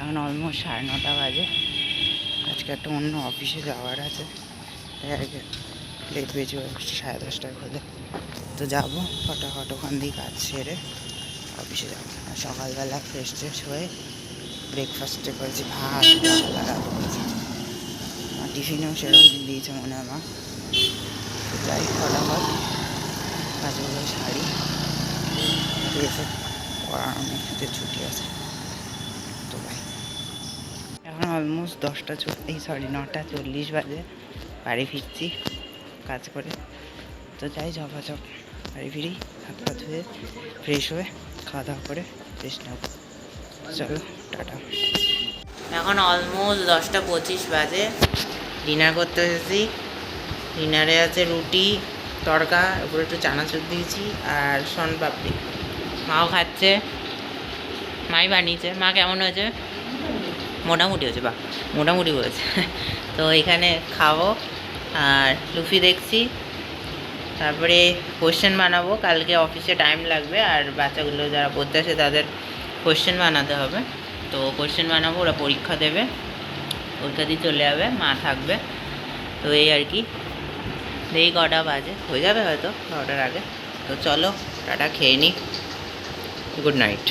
এখন অলমোস্ট 9:30 বাজে। আজকে একটা অন্য অফিসে যাওয়ার আছে, তাই আগে লেট বেজে 10:30 হলে তো যাবো। ফটাফট ওখান দিয়ে কাজ সেরে অফিসে যাবো। আর সকালবেলা ফ্রেশ ট্রেশ হয়ে ব্রেকফাস্টে করেছি ভাত, ডাল আর আলু ভাজি। আর টিফিনেও সেরকম দিয়েছে মনে হয় মা। যাই ফটাফট কাজগুলো সারি, এসে পড়ার অনেকতে ছুটি আছে তো ভাই। এখন অলমোস্ট 9:40 বাজে। বাড়ি ফিরছি কাজ করে, তো যাই ঝপাঝপ বাড়ি ফিরি, হাত পা ধুয়ে ফ্রেশ হয়ে খাওয়া দাওয়া করে রেস্ট নেব। চলো টাটা। এখন অলমোস্ট 10:25 বাজে। ডিনার করতে এসেছি। ডিনারে আছে রুটি তড়কা, উপরে একটু চানাচুর দিয়েছি আর শনপাপড়ি। মাও খাচ্ছে, মাই বানিয়েছে। মা কেমন হয়েছে? মোটামুটি হয়েছে, বা মোটামুটি হয়েছে। তো এখানে খাবো আর লুফি দেখছি, তারপরে কোয়েশ্চেন বানাবো। কালকে অফিসে টাইম লাগবে আর বাচ্চাগুলো যারা পড়তে আসে তাদের কোয়েশ্চেন বানাতে হবে। তো কোয়েশ্চেন বানাবো, ওরা পরীক্ষা দেবে, পরীক্ষা দিয়ে চলে যাবে, মা থাকবে। তো এই আর কি, এই কটা বাজে, হয়ে যাবে হয়তো 9টার আগে। তো চলো টাটা, খেয়ে নিই, গুড নাইট।